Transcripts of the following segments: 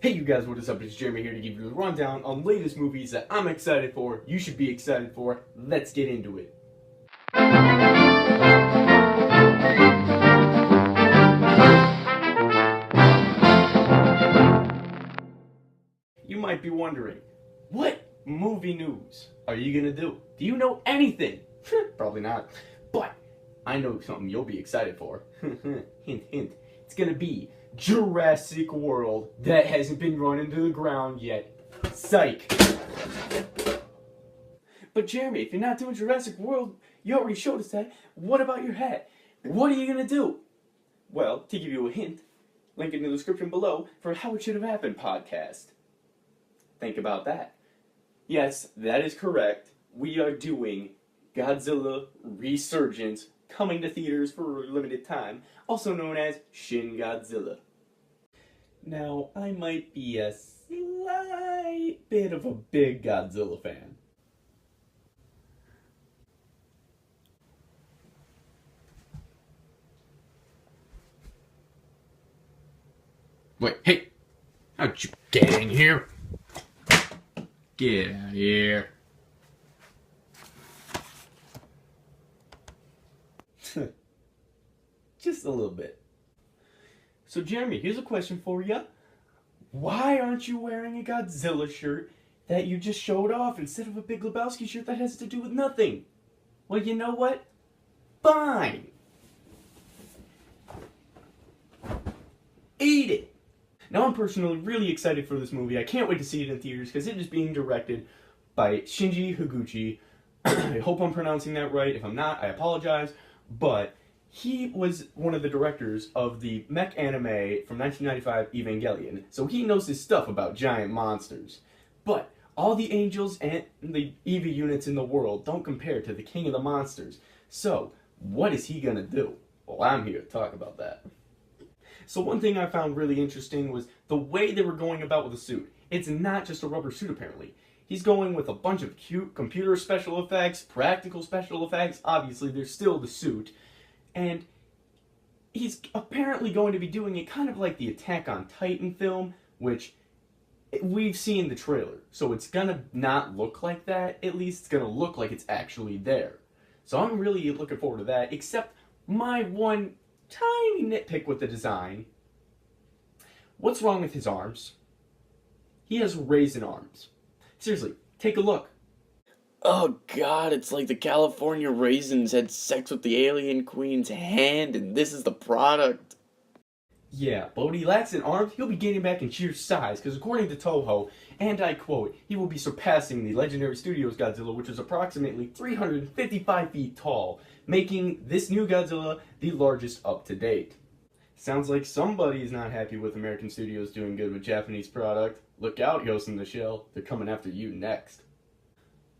Hey you guys, what is up? It's Jeremy here to give you the rundown on latest movies that I'm excited for, you should be excited for. Let's get into it. You might be wondering, what movie news are you gonna do? Do you know anything? Probably not. But I know something you'll be excited for. Hint, hint. It's gonna be Jurassic World that hasn't been run into the ground yet. Psych. But Jeremy, if you're not doing Jurassic World, you already showed us that. What about your hat? What are you gonna do? Well, to give you a hint, link in the description below for How It Should Have Happened podcast. Think about that. Yes, that is correct. We are doing Godzilla Resurgence, coming to theaters for a limited time, also known as Shin Godzilla. Now, I might be a slight bit of a big Godzilla fan. Wait, hey! How'd you get in here? Get out of here. Just a little bit. So Jeremy, here's a question for you. Why aren't you wearing a Godzilla shirt that you just showed off instead of a Big Lebowski shirt that has to do with nothing? Well, you know what? Fine. Eat it. Now I'm personally really excited for this movie. I can't wait to see it in theaters because it is being directed by Shinji Higuchi. I hope I'm pronouncing that right. If I'm not, I apologize. But he was one of the directors of the mech anime from 1995, Evangelion. So he knows his stuff about giant monsters. But all the angels and the EV units in the world don't compare to the king of the monsters. So what is he gonna do? Well, I'm here to talk about that. So one thing I found really interesting was the way they were going about with the suit. It's not just a rubber suit, apparently. He's going with a bunch of cute computer special effects, practical special effects. Obviously, there's still the suit. And he's apparently going to be doing it kind of like the Attack on Titan film, which we've seen the trailer. So it's gonna not look like that. At least it's gonna look like it's actually there. So I'm really looking forward to that, except my one tiny nitpick with the design. What's wrong with his arms? He has raisin arms. Seriously, take a look. Oh god, it's like the California Raisins had sex with the alien queen's hand and this is the product. Yeah, but when he lacks an arm, he'll be gaining back in sheer size, because according to Toho, and I quote, he will be surpassing the Legendary Studios Godzilla, which is approximately 355 feet tall, making this new Godzilla the largest up to date. Sounds like somebody is not happy with American studios doing good with Japanese product. Look out, Ghost in the Shell, they're coming after you next.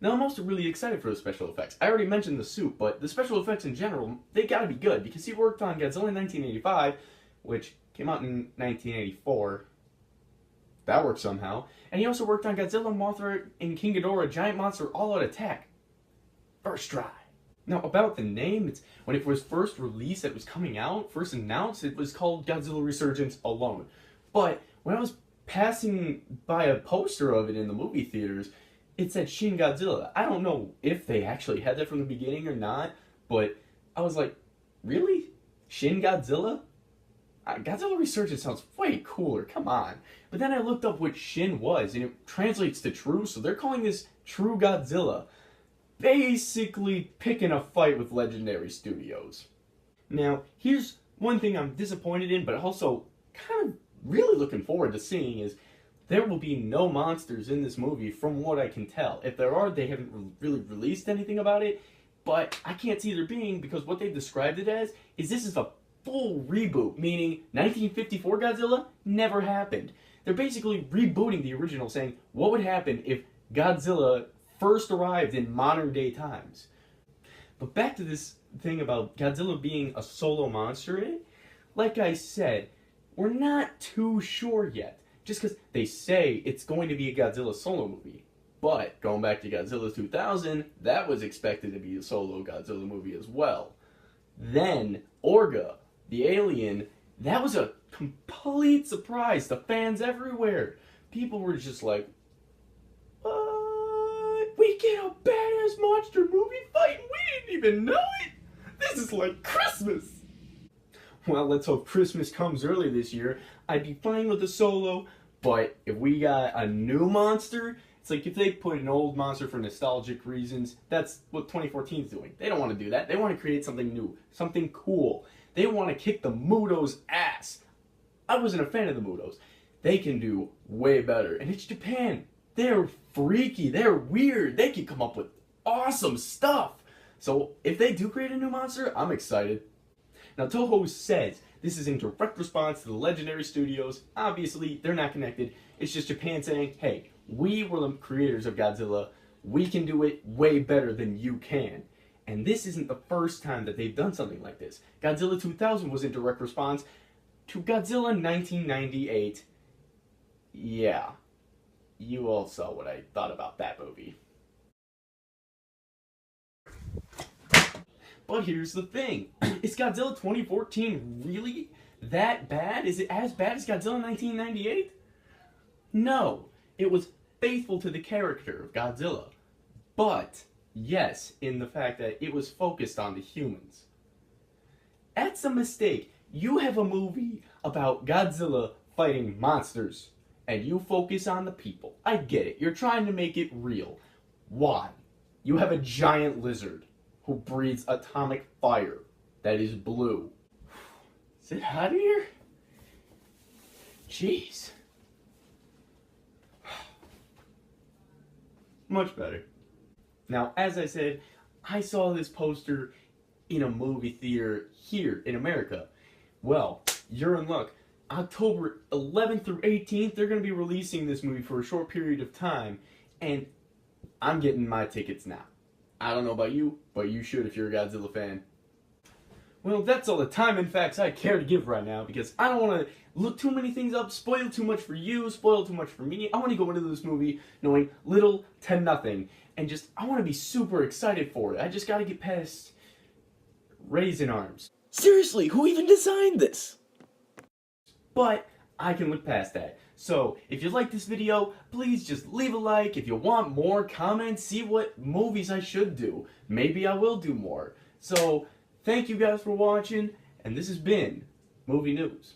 Now I'm also really excited for the special effects. I already mentioned the suit, but the special effects in general, they gotta be good, because he worked on Godzilla in 1985, which came out in 1984. That worked somehow. And he also worked on Godzilla, Mothra, and King Ghidorah, Giant Monster All-Out Attack. First try. Now, about the name, it's when it was first released, it was coming out, first announced, it was called Godzilla Resurgence alone. But when I was passing by a poster of it in the movie theaters, it said Shin Godzilla. I don't know if they actually had that from the beginning or not, but I was like, really? Shin Godzilla? Godzilla Resurgence sounds way cooler, come on. But then I looked up what Shin was, and it translates to true, so they're calling this True Godzilla. Basically picking a fight with Legendary Studios. Now, here's one thing I'm disappointed in, but also kind of really looking forward to seeing is there will be no monsters in this movie from what I can tell. If there are, they haven't really released anything about it, but I can't see there being because what they've described it as is this is a full reboot, meaning 1954 Godzilla never happened. They're basically rebooting the original, saying what would happen if Godzilla first arrived in modern day times. But back to this thing about Godzilla being a solo monster in it, like I said, we're not too sure yet. Just because they say it's going to be a Godzilla solo movie. But going back to Godzilla 2000, that was expected to be a solo Godzilla movie as well. Then Orga, the alien, that was a complete surprise to fans everywhere. People were just like, what? We get a badass monster movie fight and we didn't even know it? This is like Christmas! Well, let's hope Christmas comes early this year. I'd be fine with a Solo, but if we got a new monster, it's like if they put an old monster for nostalgic reasons, that's what 2014 is doing. They don't want to do that. They want to create something new, something cool. They want to kick the Muto's ass. I wasn't a fan of the Mutos. They can do way better. And it's Japan. They're freaky. They're weird. They can come up with awesome stuff. So if they do create a new monster, I'm excited. Now, Toho says this is in direct response to the Legendary Studios. Obviously, they're not connected. It's just Japan saying, hey, we were the creators of Godzilla. We can do it way better than you can. And this isn't the first time that they've done something like this. Godzilla 2000 was in direct response to Godzilla 1998. Yeah, you all saw what I thought about that movie. But here's the thing. Is Godzilla 2014 really that bad? Is it as bad as Godzilla 1998? No. It was faithful to the character of Godzilla. But, yes, in the fact that it was focused on the humans. That's a mistake. You have a movie about Godzilla fighting monsters, and you focus on the people. I get it. You're trying to make it real. Why? You have a giant lizard who breathes atomic fire that is blue. Is it hot here? Jeez. Much better. Now, as I said, I saw this poster in a movie theater here in America. Well, you're in luck. October 11th through 18th, they're going to be releasing this movie for a short period of time, and I'm getting my tickets now. I don't know about you, but you should if you're a Godzilla fan. Well, that's all the time and facts I care to give right now, because I don't want to look too many things up, spoil too much for you, spoil too much for me. I want to go into this movie knowing little to nothing, and just, I want to be super excited for it. I just got to get past Raisin Arms. Seriously, who even designed this? But I can look past that. So, if you like this video, please just leave a like. If you want more, comment, see what movies I should do. Maybe I will do more. So, thank you guys for watching, and this has been Movie News.